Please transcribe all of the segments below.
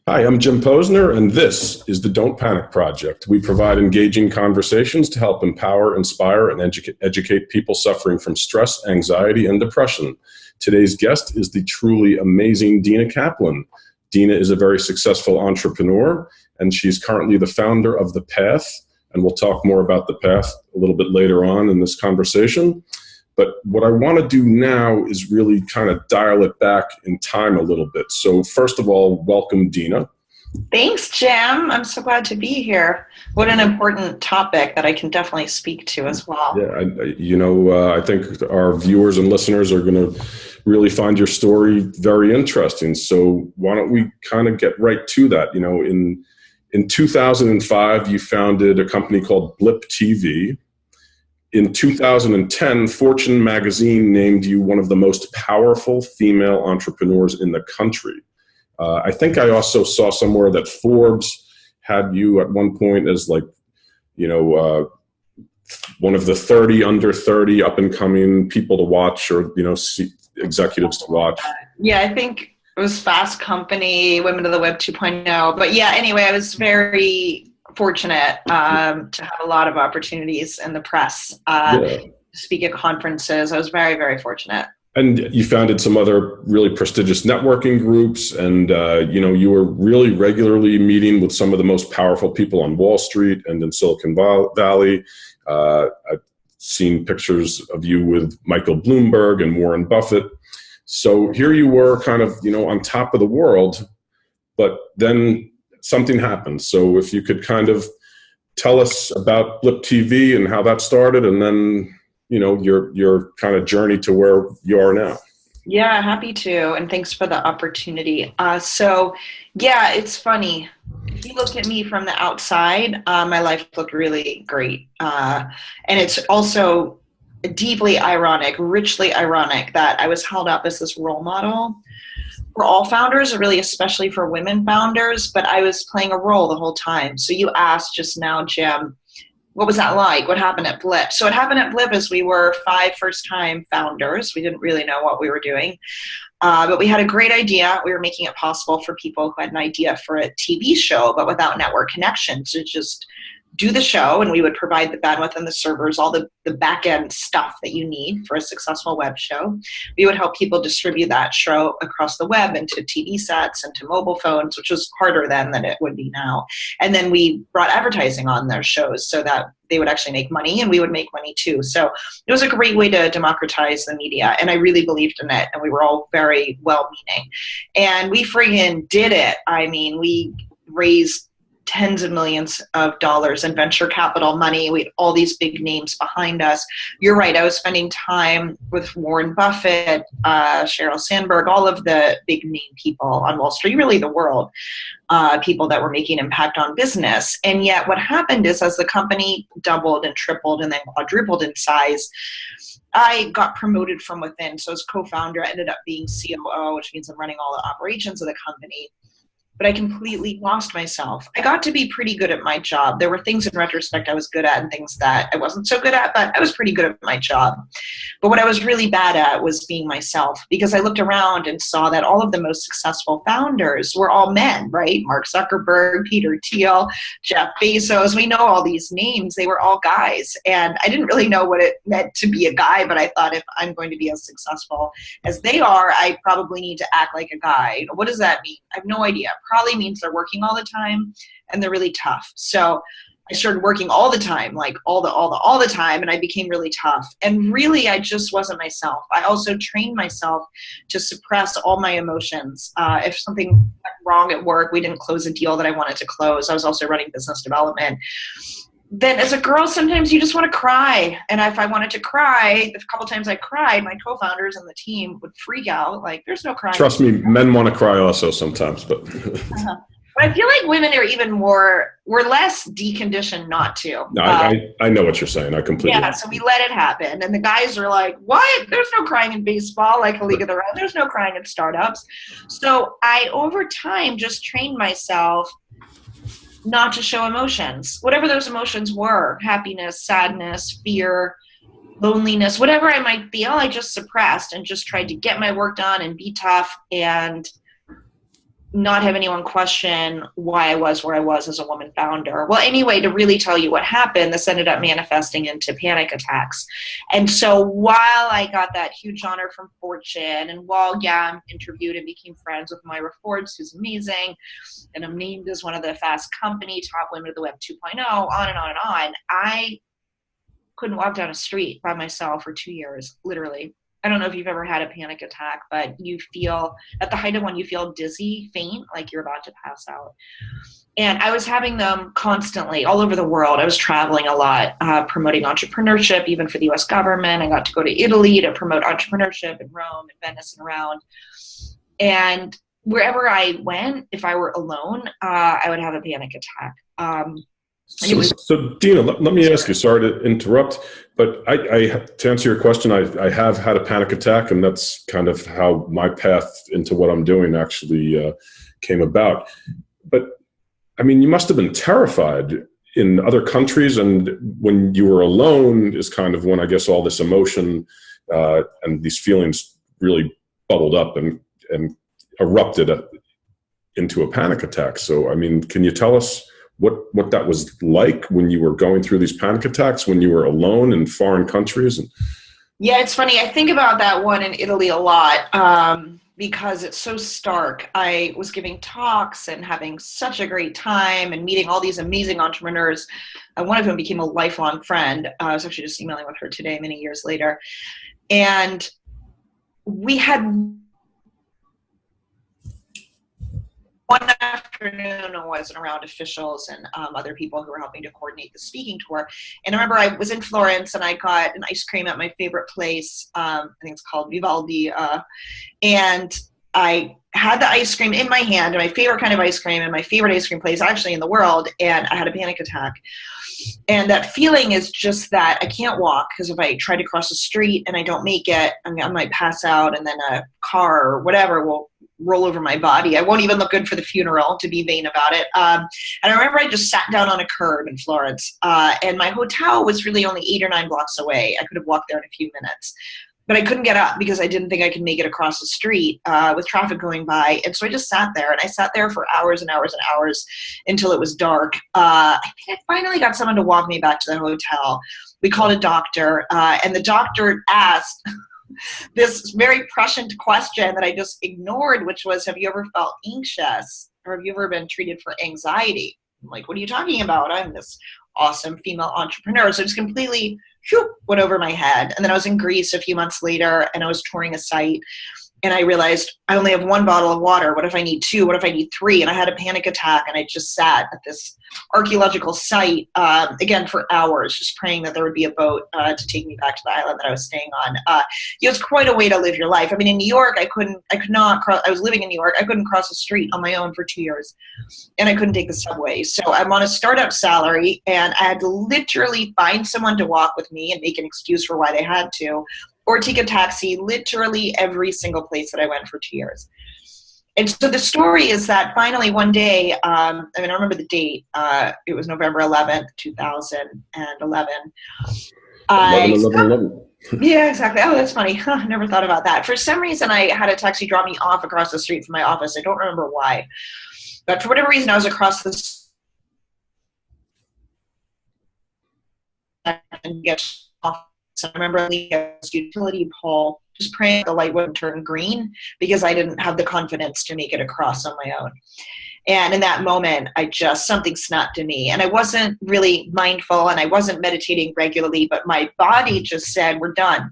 Hi, I'm Jim Posner, and this is the Don't Panic Project. We provide engaging conversations to help empower, inspire, and educate people suffering from stress, anxiety, and depression. Today's guest is the truly amazing Dina Kaplan. Dina is a very successful entrepreneur, and she's currently the founder of The Path, and we'll talk more about The Path a little bit later on in this conversation. But what I want to do now is really kind of dial it back in time a little bit. So first of all, welcome, Dina. Thanks, Jim. I'm so glad to be here. What an important topic that I can definitely speak to as well. Yeah, I think our viewers and listeners are going to really find your story very interesting. So why don't we kind of get right to that? You know, in 2005, you founded a company called Blip TV. In 2010, Fortune magazine named you one of the most powerful female entrepreneurs in the country. I think I also saw somewhere that Forbes had you at one point as one of the 30 under 30 up and coming people to watch, or, executives to watch. Yeah, I think it was Fast Company, Women of the Web 2.0. But yeah, anyway, I was very fortunate to have a lot of opportunities in the press to speak at conferences. I was very, very fortunate. And you founded some other really prestigious networking groups, and you were really regularly meeting with some of the most powerful people on Wall Street and in Silicon Valley. I've seen pictures of you with Michael Bloomberg and Warren Buffett. So here you were kind of, on top of the world, but then something happened. So if you could kind of tell us about Blip TV and how that started, and then, your kind of journey to where you are now. Yeah, happy to. And thanks for the opportunity. It's funny. If you look at me from the outside, my life looked really great. And it's also deeply ironic, richly ironic, that I was held up as this role model for all founders, or really especially for women founders, but I was playing a role the whole time. So you asked just now, Jim, what was that like? What happened at Blip? So what happened at Blip is we were 5 first-time founders. We didn't really know what we were doing, but we had a great idea. We were making it possible for people who had an idea for a TV show, but without network connection, to just do the show, and we would provide the bandwidth and the servers, all the back-end stuff that you need for a successful web show. We would help people distribute that show across the web into TV sets and to mobile phones, which was harder then than it would be now. And then we brought advertising on their shows so that they would actually make money and we would make money too. So it was a great way to democratize the media, and I really believed in it, and we were all very well-meaning. And we friggin' did it. I mean, we raised tens of millions of dollars in venture capital money. We had all these big names behind us. You're right. I was spending time with Warren Buffett, Sheryl Sandberg, all of the big name people on Wall Street, really the world, people that were making impact on business. And yet what happened is, as the company doubled and tripled and then quadrupled in size, I got promoted from within. So as co-founder, I ended up being COO, which means I'm running all the operations of the company. But I completely lost myself. I got to be pretty good at my job. There were things in retrospect I was good at and things that I wasn't so good at, but I was pretty good at my job. But what I was really bad at was being myself, because I looked around and saw that all of the most successful founders were all men, right? Mark Zuckerberg, Peter Thiel, Jeff Bezos. We know all these names. They were all guys. And I didn't really know what it meant to be a guy, but I thought, if I'm going to be as successful as they are, I probably need to act like a guy. What does that mean? I have no idea. Probably means they're working all the time and they're really tough. So I started working all the time, like all the time, and I became really tough. And really, I just wasn't myself. I also trained myself to suppress all my emotions. If something went wrong at work, we didn't close a deal that I wanted to close. I was also running business development. Then as a girl, sometimes you just want to cry. And if I wanted to cry, a couple times I cried, my co-founders and the team would freak out. Like, there's no crying. Trust me, men want to cry also sometimes, but. But I feel like women are we're less deconditioned not to. No, I know what you're saying. I completely. Yeah, so we let it happen. And the guys are like, what? There's no crying in baseball, like a league of their own. There's no crying in startups. So I, over time, just trained myself not to show emotions, whatever those emotions were: happiness, sadness, fear, loneliness, whatever I might feel. I just suppressed and just tried to get my work done and be tough and not have anyone question why I was where I was as a woman founder. Well, anyway, to really tell you what happened, this ended up manifesting into panic attacks. And so while I got that huge honor from Fortune, and while, I'm interviewed and became friends with Myra Forbes, who's amazing, and I'm named as one of the Fast Company top women of the Web 2.0, on and on and on, I couldn't walk down a street by myself for 2 years, literally. I don't know if you've ever had a panic attack, but you feel, at the height of one, you feel dizzy, faint, like you're about to pass out. And I was having them constantly all over the world. I was traveling a lot, promoting entrepreneurship, even for the US government. I got to go to Italy to promote entrepreneurship in Rome and Venice and around. And wherever I went, if I were alone, I would have a panic attack. So Dina, let me ask you, sorry to interrupt, but to answer your question, I have had a panic attack, and that's kind of how my path into what I'm doing actually came about. But I mean, you must have been terrified in other countries, and when you were alone is kind of when I guess all this emotion and these feelings really bubbled up and erupted into a panic attack. So, I mean, can you tell us what that was like when you were going through these panic attacks, when you were alone in foreign countries? Yeah, it's funny. I think about that one in Italy a lot because it's so stark. I was giving talks and having such a great time and meeting all these amazing entrepreneurs. One of them became a lifelong friend. I was actually just emailing with her today, many years later. And we had one afternoon, I wasn't around officials and other people who were helping to coordinate the speaking tour. And I remember I was in Florence and I got an ice cream at my favorite place. I think it's called Vivaldi. And I had the ice cream in my hand, and my favorite kind of ice cream, and my favorite ice cream place actually in the world. And I had a panic attack. And that feeling is just that I can't walk, because if I try to cross the street and I don't make it, I might pass out, and then a car or whatever will roll over my body. I won't even look good for the funeral, to be vain about it. And I remember I just sat down on a curb in Florence, and my hotel was really only 8 or 9 blocks away. I could have walked there in a few minutes. But I couldn't get up because I didn't think I could make it across the street with traffic going by. And so I just sat there, and I sat there for hours and hours and hours until it was dark. I think I finally got someone to walk me back to the hotel. We called a doctor, and the doctor asked this very prescient question that I just ignored, which was, have you ever felt anxious, or have you ever been treated for anxiety? I'm like, what are you talking about? I'm this awesome female entrepreneur. So it's completely went over my head. And then I was in Greece a few months later, and I was touring a site, and I realized I only have 1 bottle of water. What if I need 2? What if I need 3? And I had a panic attack, and I just sat at this archaeological site, again, for hours, just praying that there would be a boat to take me back to the island that I was staying on. It's quite a way to live your life. I mean, in New York, I could not cross. I was living in New York. I couldn't cross the street on my own for 2 years, and I couldn't take the subway. So I'm on a startup salary, and I had to literally find someone to walk with me and make an excuse for why they had to, or take a taxi literally every single place that I went for 2 years. And so the story is that finally one day, I remember the date, it was November 11th, 2011. 11. Yeah, exactly. Oh, that's funny. I never thought about that. For some reason, I had a taxi drop me off across the street from my office. I don't remember why. But for whatever reason, I was across the street and get off. So I remember leaving a utility pole, just praying the light wouldn't turn green, because I didn't have the confidence to make it across on my own. And in that moment, something snapped in me, and I wasn't really mindful, and I wasn't meditating regularly, but my body just said, we're done.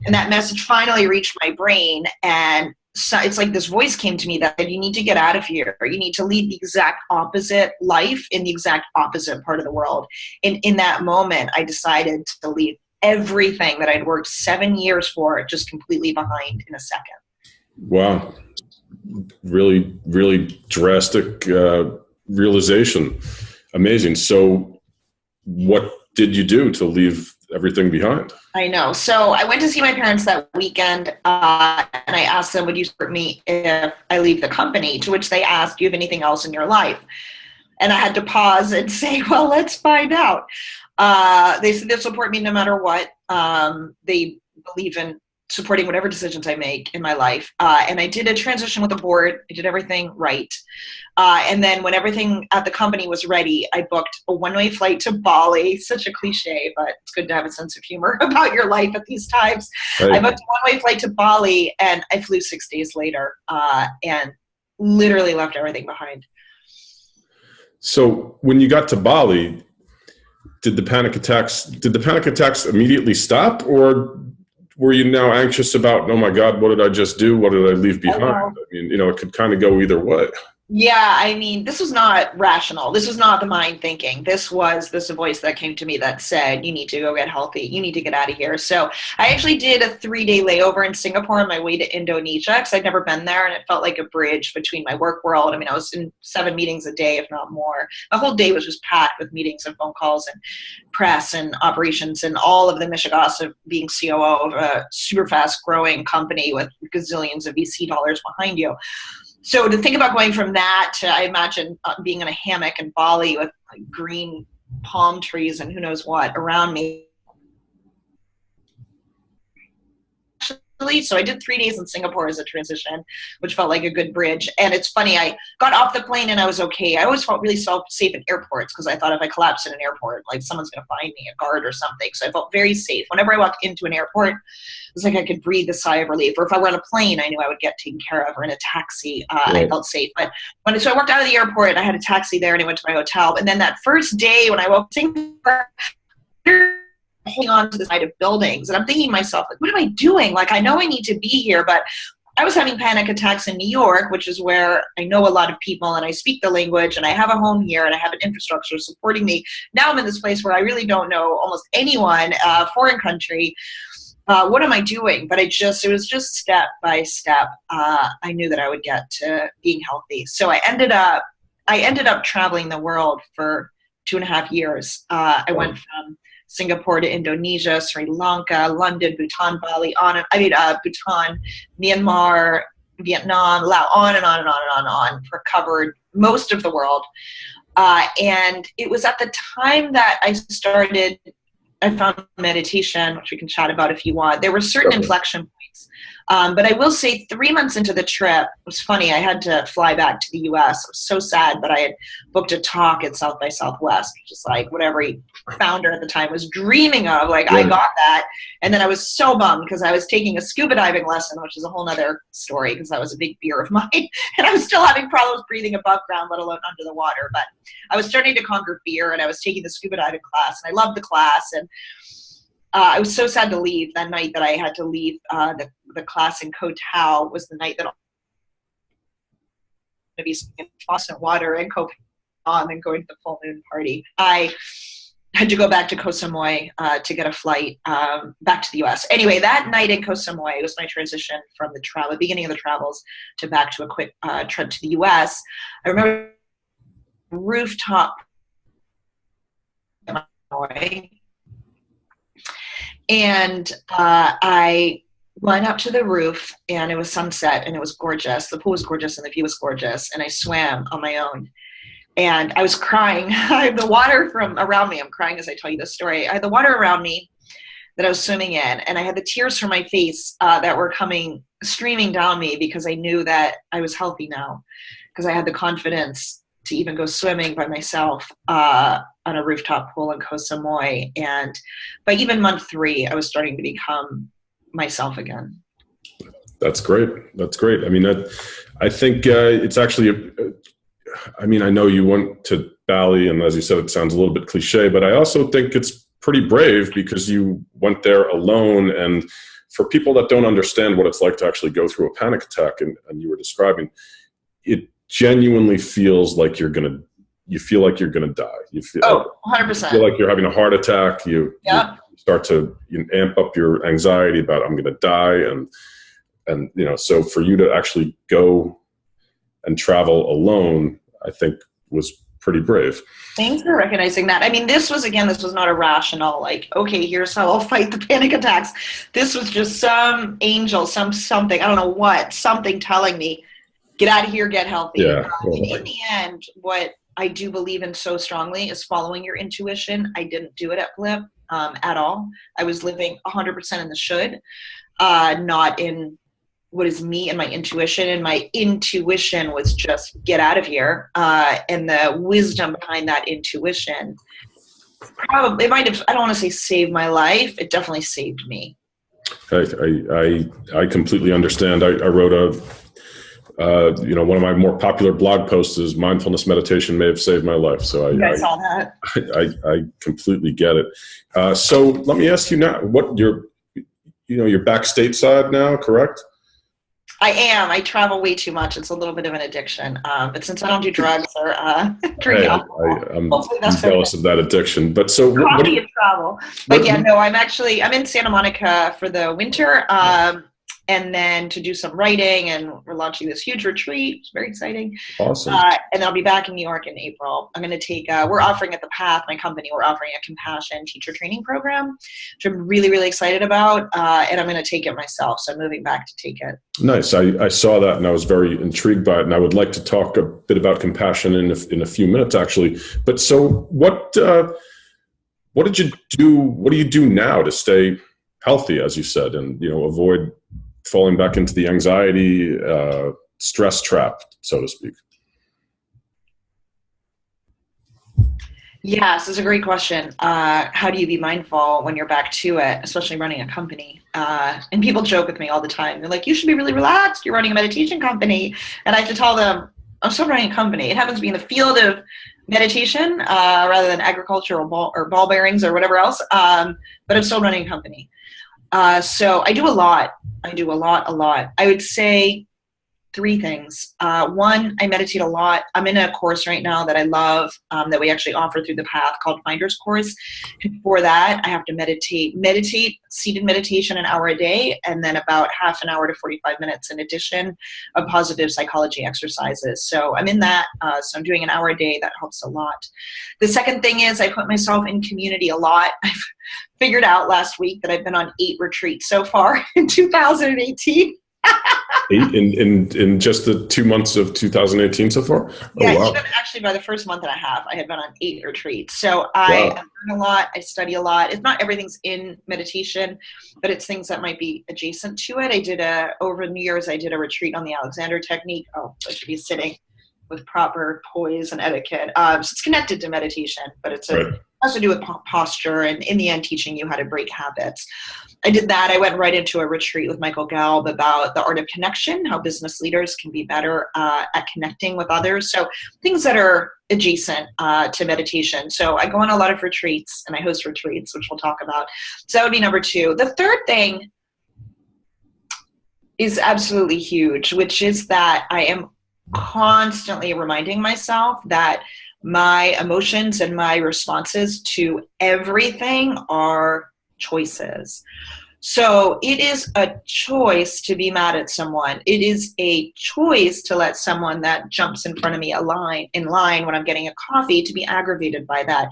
And that message finally reached my brain, and so it's like this voice came to me that said, you need to get out of here. You need to lead the exact opposite life in the exact opposite part of the world. And in that moment, I decided to leave everything that I'd worked 7 years for just completely behind in a second. Wow. Really, really drastic realization. Amazing. So what did you do to leave everything behind? I know. So I went to see my parents that weekend, and I asked them, would you support me if I leave the company? To which they asked, do you have anything else in your life? And I had to pause and say, well, let's find out. They said they'll support me no matter what. They believe in supporting whatever decisions I make in my life. And I did a transition with the board. I did everything right. And then when everything at the company was ready, I booked a one-way flight to Bali. Such a cliche, but it's good to have a sense of humor about your life at these times. Right. I booked a one-way flight to Bali, and I flew 6 days later and literally left everything behind. So when you got to Bali, did the panic attacks immediately stop, or were you now anxious about, oh my God, what did I just do? What did I leave behind? I mean, it could kind of go either way. Yeah, I mean, this was not rational. This was not the mind thinking. This was a voice that came to me that said, you need to go get healthy. You need to get out of here. So I actually did a 3-day layover in Singapore on my way to Indonesia because I'd never been there, and it felt like a bridge between my work world. I mean, I was in 7 meetings a day, if not more. The whole day was just packed with meetings and phone calls and press and operations and all of the mishigas of being COO of a super fast growing company with gazillions of VC dollars behind you. So to think about going from that to, I imagine being in a hammock in Bali with like green palm trees and who knows what around me. So I did 3 days in Singapore as a transition, which felt like a good bridge. And it's funny, I got off the plane and I was okay. I always felt really safe in airports because I thought if I collapsed in an airport, like someone's going to find me, a guard or something. So I felt very safe. Whenever I walked into an airport, it was like I could breathe a sigh of relief. Or if I were on a plane, I knew I would get taken care of, or in a taxi, I felt safe. But so I walked out of the airport, I had a taxi there and I went to my hotel. And then that first day when I woke up in Singapore, holding on to the side of buildings. And I'm thinking to myself, like, what am I doing? Like, I know I need to be here, but I was having panic attacks in New York, which is where I know a lot of people and I speak the language and I have a home here and I have an infrastructure supporting me. Now I'm in this place where I really don't know almost anyone, foreign country. What am I doing? But it was just step by step. I knew that I would get to being healthy. So I ended up traveling the world for 2.5 years. I went from Singapore to Indonesia, Sri Lanka, London, Bhutan, Bali, Bhutan, Myanmar, Vietnam, Laos, on and on and on and on, covered most of the world. And it was at the time that I found meditation, which we can chat about if you want. There were certain inflection points. But I will say 3 months into the trip, it was funny, I had to fly back to the US. I was so sad, but I had booked a talk at South by Southwest, which is like what every founder at the time was dreaming of. Like, I got that. And then I was so bummed because I was taking a scuba diving lesson, which is a whole nother story because that was a big fear of mine. And I was still having problems breathing above ground, let alone under the water. But I was starting to conquer fear, and I was taking the scuba diving class, and I loved the class. And I was so sad to leave that night that I had to leave the class in Koh Tao. Was the night that I was going to be in Boston water and Koh Tao and going to the full moon party. I had to go back to Koh Samui to get a flight back to the U.S. Anyway, that night in Koh Samui was my transition from the beginning of the travels to back to a quick trip to the U.S. I remember rooftop and I went up to the roof, and it was sunset, and it was gorgeous. The pool was gorgeous, and the view was gorgeous, and I swam on my own. And I was crying. I had the water from around me. I'm crying as I tell you this story. I had the water around me that I was swimming in, and I had the tears from my face that were streaming down me because I knew that I was healthy now, because I had the confidence to even go swimming by myself on a rooftop pool in Koh Samui. And by even month 3, I was starting to become myself again. That's great. That's great. I mean, I think it's actually, I know you went to Bali, and as you said, it sounds a little bit cliche, but I also think it's pretty brave because you went there alone. And for people that don't understand what it's like to actually go through a panic attack, and you were describing, it genuinely feels like you feel like you're going to die. You feel 100%. You feel like you're having a heart attack. You start to amp up your anxiety about, I'm going to die. And so for you to actually go and travel alone, I think was pretty brave. Thanks for recognizing that. I mean, this was not a rational, like, okay, here's how I'll fight the panic attacks. This was just some angel, something, I don't know what, something telling me, get out of here, get healthy. Yeah. In the end, what I do believe in so strongly is following your intuition. I didn't do it at Blip at all. I was living 100% in the should. not in what is me and my intuition. And my intuition was just get out of here. And the wisdom behind that intuition, probably, it might have, I don't want to say saved my life. It definitely saved me. I completely understand. I wrote one of my more popular blog posts is mindfulness meditation may have saved my life. So I saw that. I completely get it. So let me ask you now, you're back stateside now, correct? I am. I travel way too much. It's a little bit of an addiction. But since I don't do drugs or drink alcohol, I'm jealous of that addiction. But so coffee and travel. But no, I'm in Santa Monica for the winter. And then to do some writing, and we're launching this huge retreat. It's very exciting. Awesome. And I'll be back in New York in April. I'm going to take, we're offering at The Path, my company, we're offering a compassion teacher training program, which I'm really, really excited about. And I'm going to take it myself. So I'm moving back to take it. Nice. I saw that and I was very intrigued by it. And I would like to talk a bit about compassion in a few minutes, actually. But so what did you do? What do you do now to stay healthy, as you said, and, avoid falling back into the anxiety, stress trap, so to speak? Yes, it's a great question. How do you be mindful when you're back to it, especially running a company? And people joke with me all the time. They're like, you should be really relaxed. You're running a meditation company. And I have to tell them, I'm still running a company. It happens to be in the field of meditation rather than agriculture or ball bearings or whatever else. But I'm still running a company. So I do a lot. A lot. I would say 3 things. One, I meditate a lot. I'm in a course right now that I love, that we actually offer through The Path, called Finder's Course. And for that, I have to meditate seated meditation an hour a day, and then about half an hour to 45 minutes in addition of positive psychology exercises. So I'm in that. So I'm doing an hour a day. That helps a lot. The second thing is I put myself in community a lot. I've figured out last week that I've been on 8 retreats so far in 2018. 8 in just the 2 months of 2018, so far? Yeah, wow. Even actually by the first month and a half, I had been on 8 retreats. So I learn a lot. I study a lot. It's not everything's in meditation, but it's things that might be adjacent to it. I did over New Year's, I did a retreat on the Alexander technique. Oh, I should be sitting with proper poise and etiquette. So it's connected to meditation, but it has to do with posture, and in the end, teaching you how to break habits. I did that. I went right into a retreat with Michael Galb about the art of connection, how business leaders can be better at connecting with others. So things that are adjacent to meditation. So I go on a lot of retreats, and I host retreats, which we'll talk about. So that would be number 2. The third thing is absolutely huge, which is that I am constantly reminding myself that my emotions and my responses to everything are choices. So it is a choice to be mad at someone. It is a choice to let someone that jumps in front of me in line when I'm getting a coffee to be aggravated by that.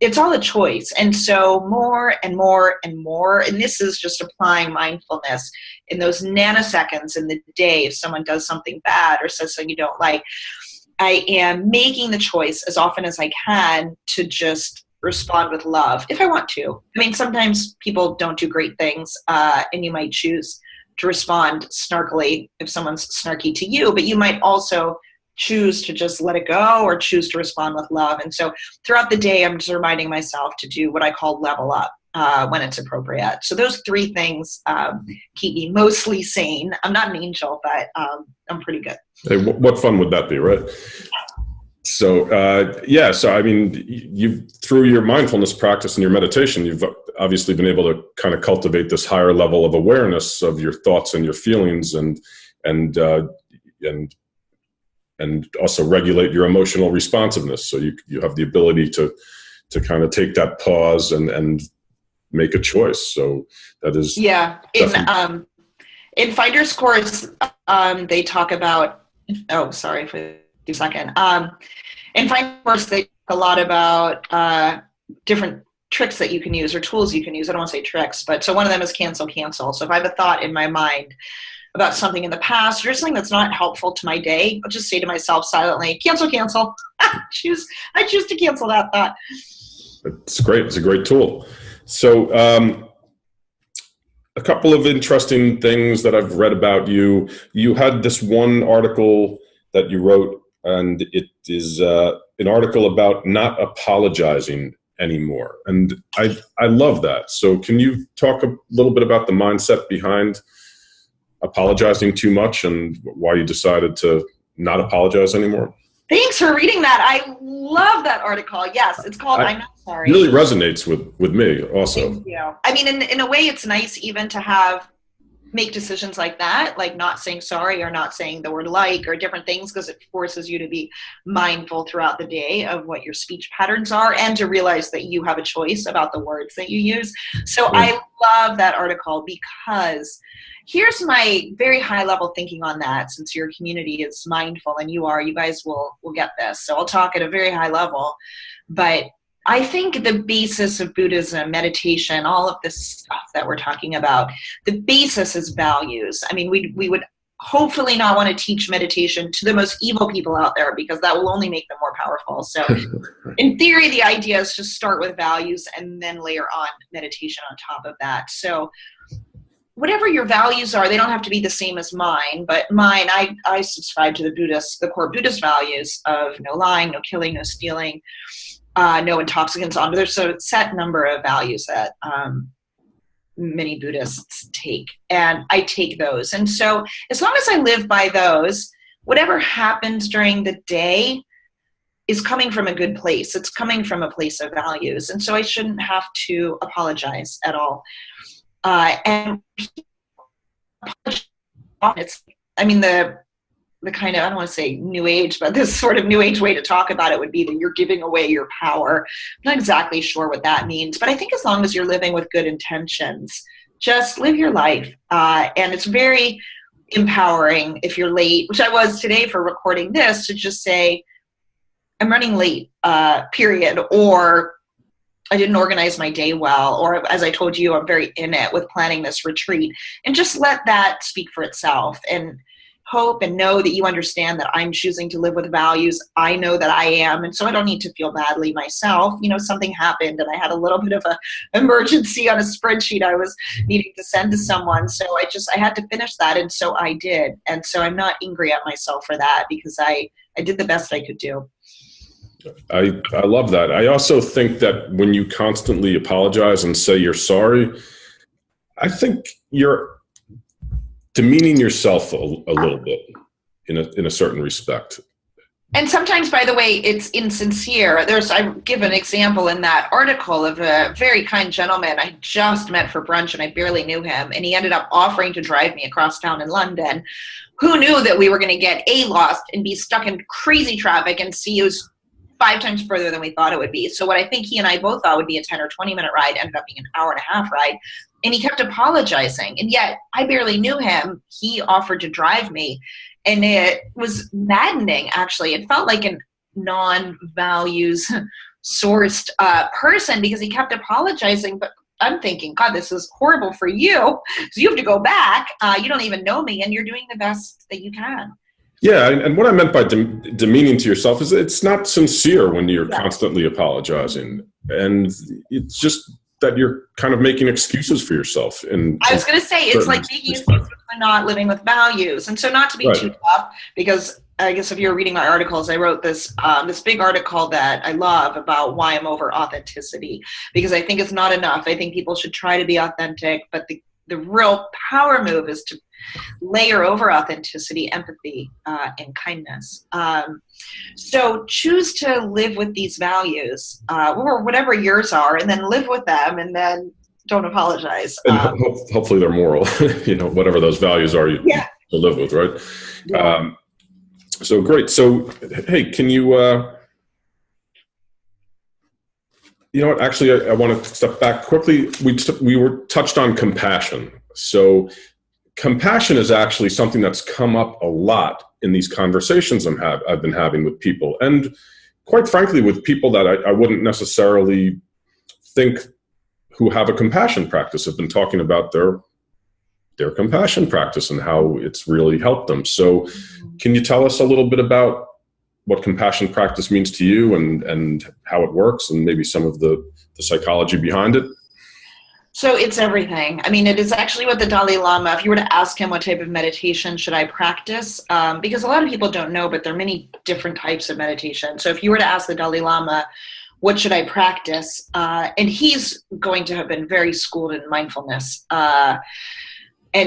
It's all a choice. And so more and more and more, and this is just applying mindfulness in those nanoseconds in the day. If someone does something bad or says something you don't like, I am making the choice as often as I can to just respond with love if I want to. I mean, sometimes people don't do great things, and you might choose to respond snarkily if someone's snarky to you, but you might also choose to just let it go or choose to respond with love. And so throughout the day, I'm just reminding myself to do what I call level up when it's appropriate. So those 3 things keep me mostly sane. I'm not an angel, but I'm pretty good. Hey, what fun would that be, right? So, so I mean, you've, through your mindfulness practice and your meditation, you've obviously been able to kind of cultivate this higher level of awareness of your thoughts and your feelings, and also regulate your emotional responsiveness. So you have the ability to kind of take that pause and make a choice. So that is in Finder's Course, they talk about. Oh, sorry for a second. In Finder's Course, they talk a lot about different tricks that you can use or tools you can use. I don't want to say tricks, but so one of them is cancel. So if I have a thought in my mind about something in the past or just something that's not helpful to my day, I'll just say to myself silently, cancel. I choose to cancel that thought. It's great. It's a great tool. So a couple of interesting things that I've read about you. You had this one article that you wrote, and it is an article about not apologizing anymore. And I love that. So can you talk a little bit about the mindset behind apologizing too much and why you decided to not apologize anymore? Thanks for reading that. I love that article. Yes, it's called I'm Not Sorry. Really resonates with me also. Thank you. I mean, in a way, it's nice even to make decisions like that, like not saying sorry or not saying the word like or different things, because it forces you to be mindful throughout the day of what your speech patterns are and to realize that you have a choice about the words that you use. So I love that article because here's my very high level thinking on that, since your community is mindful and you guys will get this. So I'll talk at a very high level, but I think the basis of Buddhism, meditation, all of this stuff that we're talking about, the basis is values. I mean, we would hopefully not want to teach meditation to the most evil people out there, because that will only make them more powerful. So in theory, the idea is to start with values and then layer on meditation on top of that. So whatever your values are, they don't have to be the same as mine, but mine, I subscribe to the core Buddhist values of no lying, no killing, no stealing, no intoxicants. There's a set number of values that many Buddhists take, and I take those. And so as long as I live by those, whatever happens during the day is coming from a good place. It's coming from a place of values. And so I shouldn't have to apologize at all. And it's, I mean, the kind of, I don't want to say new age, but this sort of new age way to talk about it would be that you're giving away your power. I'm not exactly sure what that means, but I think as long as you're living with good intentions, just live your life. And it's very empowering if you're late, which I was today for recording this, to just say, I'm running late, period, or I didn't organize my day well, or as I told you, I'm very in it with planning this retreat, and just let that speak for itself, and hope and know that you understand that I'm choosing to live with values. I know that I am, and so I don't need to feel badly myself. You know, something happened and I had a little bit of an emergency on a spreadsheet I was needing to send to someone, so I had to finish that, and so I did. And so I'm not angry at myself for that, because I did the best I could do. I love that. I also think that when you constantly apologize and say you're sorry, I think you're demeaning yourself a little bit in a certain respect. And sometimes, by the way, it's insincere. I give an example in that article of a very kind gentleman I just met for brunch, and I barely knew him, and he ended up offering to drive me across town in London. Who knew that we were going to get lost and be stuck in crazy traffic and see it was 5 times further than we thought it would be. So what I think he and I both thought would be a 10 or 20 minute ride ended up being an hour and a half ride. And he kept apologizing. And yet I barely knew him. He offered to drive me. And it was maddening, actually. It felt like a non-values sourced person, because he kept apologizing. But I'm thinking, God, this is horrible for you. So you have to go back. You don't even know me, and you're doing the best that you can. Yeah, and what I meant by demeaning to yourself is it's not sincere when you're constantly apologizing. And it's just that you're kind of making excuses for yourself. And I was going to say, it's like making excuses for not living with values. And so not to be too tough, because I guess if you're reading my articles, I wrote this big article that I love about why I'm over authenticity, because I think it's not enough. I think people should try to be authentic, but the real power move is to layer over authenticity, empathy, and kindness. So choose to live with these values, or whatever yours are, and then live with them, and then don't apologize. And hopefully they're moral, whatever those values are you to live with, right? Yeah. So great. So, hey, can you, you know what, actually, I want to step back quickly. We were touched on compassion. So compassion is actually something that's come up a lot in these conversations I've been having with people, and quite frankly, with people that I wouldn't necessarily think who have a compassion practice have been talking about their compassion practice and how it's really helped them. So can you tell us a little bit about what compassion practice means to you and how it works, and maybe some of the psychology behind it? So it's everything. I mean, it is actually what the Dalai Lama, if you were to ask him what type of meditation should I practice, because a lot of people don't know, but there are many different types of meditation. So if you were to ask the Dalai Lama, what should I practice? And he's going to have been very schooled in mindfulness. And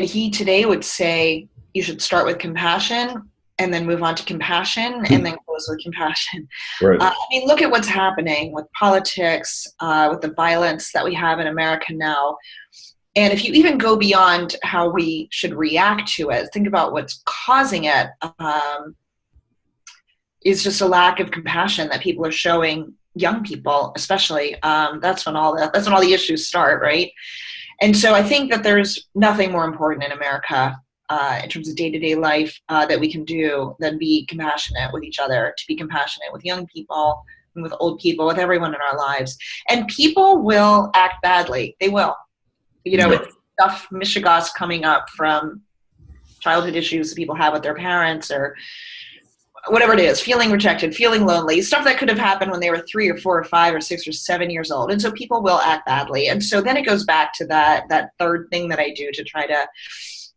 he today would say, you should start with compassion and then move on to compassion and then close with compassion. Right. I mean, look at what's happening with politics, with the violence that we have in America now. And if you even go beyond how we should react to it, think about what's causing it, is just a lack of compassion that people are showing young people, especially. That's when all the issues start, right? And so I think that there's nothing more important in America in terms of day-to-day life that we can do than be compassionate with each other, to be compassionate with young people, and with old people, with everyone in our lives. And people will act badly. They will. You know, it's stuff, mishigas coming up from childhood issues that people have with their parents or whatever it is, feeling rejected, feeling lonely, stuff that could have happened when they were 3 or 4 or 5 or 6 or 7 years old. And so people will act badly. And so then it goes back to that third thing that I do to try to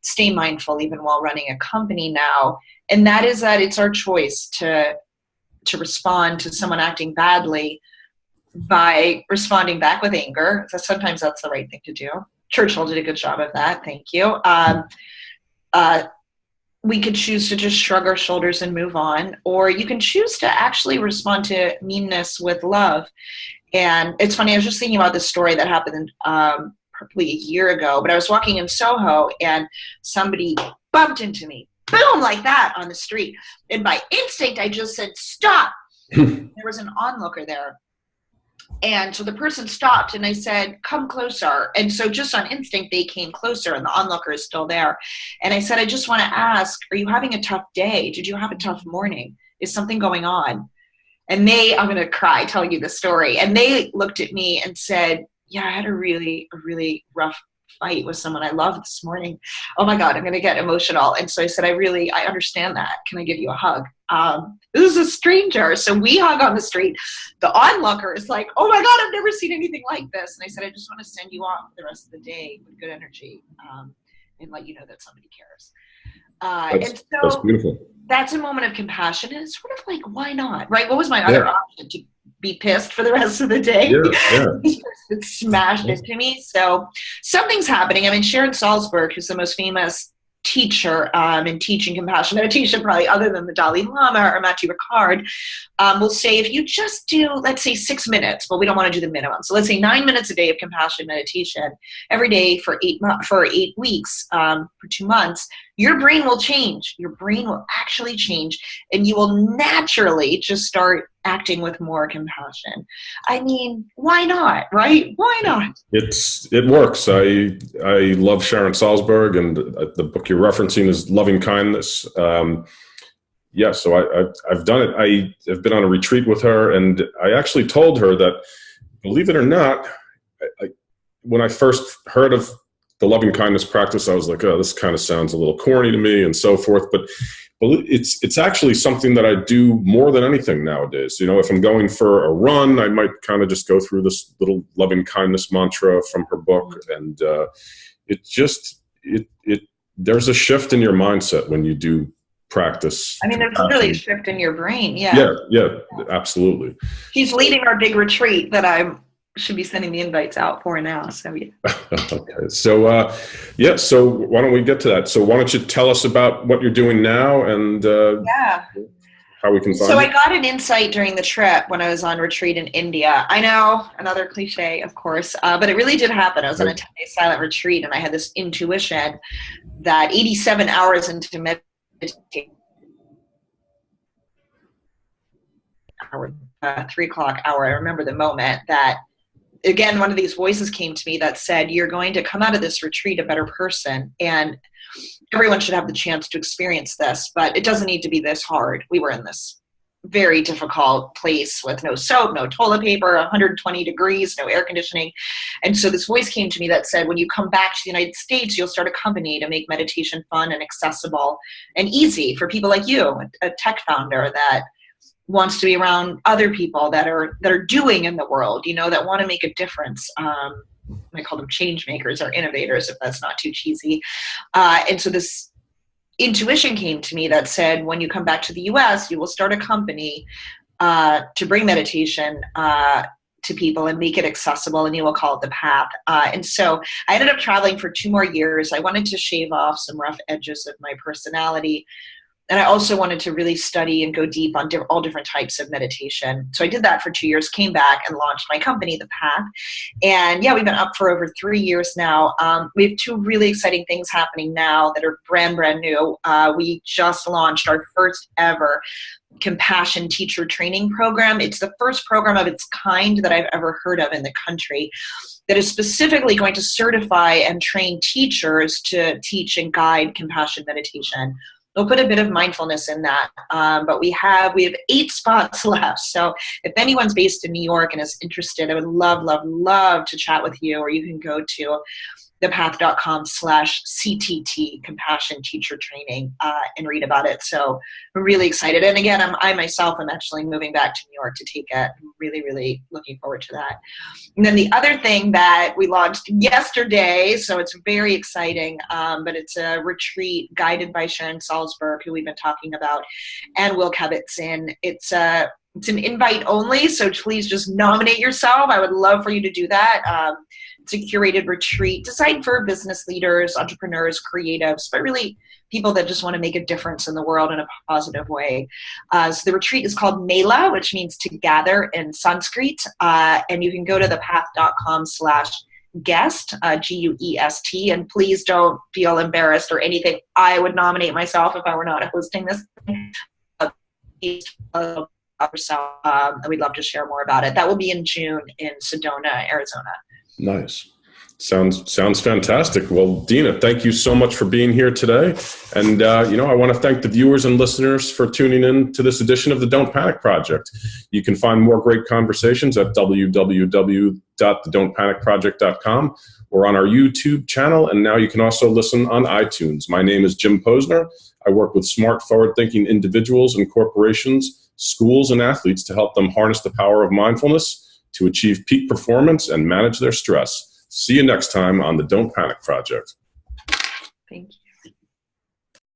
stay mindful even while running a company now. And that is that it's our choice to respond to someone acting badly by responding back with anger. So sometimes that's the right thing to do. Churchill did a good job of that. Thank you. We could choose to just shrug our shoulders and move on, or you can choose to actually respond to meanness with love. And it's funny, I was just thinking about this story that happened probably a year ago, but I was walking in Soho and somebody bumped into me, boom, like that on the street. And by instinct, I just said, stop. There was an onlooker there. And so the person stopped and I said, come closer. And so just on instinct, they came closer and the onlooker is still there. And I said, I just want to ask, are you having a tough day? Did you have a tough morning? Is something going on? And I'm going to cry telling you the story. And they looked at me and said, yeah, I had a really rough fight with someone I love this morning. Oh my God, I'm going to get emotional. And so I said, I understand that. Can I give you a hug? This is a stranger. So we hug on the street. The onlooker is like, oh my God, I've never seen anything like this. And I said, I just want to send you off for the rest of the day with good energy and let you know that somebody cares. That's beautiful. That's a moment of compassion. And it's sort of like, why not? Right? What was my other option? To be pissed for the rest of the day? This person smashed into me. So something's happening. I mean, Sheryl Sandberg, who's the most famous teacher in teaching compassion meditation, probably other than the Dalai Lama or Matthew Ricard, will say if you just do, let's say 6 minutes, but we don't want to do the minimum. So let's say 9 minutes a day of compassion meditation every day for 8 weeks, for 2 months, your brain will change. Your brain will actually change, and you will naturally just start acting with more compassion. I mean, why not, right? Why not? It works. I love Sheryl Sandberg, and the book you're referencing is Loving Kindness. So I've done it. I have been on a retreat with her, and I actually told her that, believe it or not, when I first heard of the loving kindness practice, I was like, oh, this kind of sounds a little corny to me and so forth. But it's actually something that I do more than anything nowadays. You know, if I'm going for a run, I might kind of just go through this little loving kindness mantra from her book. And there's a shift in your mindset when you do practice. I mean, there's really a shift in your brain. Yeah, absolutely. She's leading our big retreat that I should be sending the invites out for now. So yeah. Okay. So so why don't we get to that? So why don't you tell us about what you're doing now and how we can find So I got an insight during the trip when I was on retreat in India. I know, another cliche, of course, but it really did happen. I was on a 10-day silent retreat, and I had this intuition that 87 hours into meditation, 3 o'clock hour, I remember the moment that, again, one of these voices came to me that said, you're going to come out of this retreat a better person, and everyone should have the chance to experience this, but it doesn't need to be this hard. We were in this very difficult place with no soap, no toilet paper, 120 degrees, no air conditioning. And so this voice came to me that said, when you come back to the United States, you'll start a company to make meditation fun and accessible and easy for people like you, a tech founder that wants to be around other people that are doing in the world, you know, that want to make a difference, I call them change makers or innovators, if that's not too cheesy. And so this intuition came to me that said, when you come back to the US, you will start a company to bring meditation to people and make it accessible, and you will call it The Path. And so I ended up traveling for 2 more years. I wanted to shave off some rough edges of my personality. And I also wanted to really study and go deep on all different types of meditation. So I did that for 2 years, came back and launched my company, The Path. And yeah, we've been up for over 3 years now. We have 2 really exciting things happening now that are brand new. We just launched our first ever compassion teacher training program. It's the first program of its kind that I've ever heard of in the country that is specifically going to certify and train teachers to teach and guide compassion meditation. We'll put a bit of mindfulness in that, but we have 8 spots left. So if anyone's based in New York and is interested, I would love to chat with you, or you can go to thepath.com/CTT, Compassion Teacher Training, and read about it. So I'm really excited. And again, I myself am actually moving back to New York to take it. I'm really looking forward to that. And then the other thing that we launched yesterday, so it's very exciting, but it's a retreat guided by Sheryl Sandberg, who we've been talking about, and Will Kevitson. It's an invite only, so please just nominate yourself. I would love for you to do that. It's a curated retreat designed for business leaders, entrepreneurs, creatives, but really people that just want to make a difference in the world in a positive way. So the retreat is called Mela, which means to gather in Sanskrit. And you can go to thepath.com/guest, GUEST. And please don't feel embarrassed or anything. I would nominate myself if I were not hosting this thing. And we'd love to share more about it. That will be in June in Sedona, Arizona. Nice. Sounds fantastic. Well, Dina, thank you so much for being here today. And, I want to thank the viewers and listeners for tuning in to this edition of the Don't Panic Project. You can find more great conversations at www.thedon'tpanicproject.com or on our YouTube channel. And now you can also listen on iTunes. My name is Jim Posner. I work with smart, forward-thinking individuals and corporations, schools, and athletes to help them harness the power of mindfulness to achieve peak performance and manage their stress. See you next time on the Don't Panic Project. Thank you.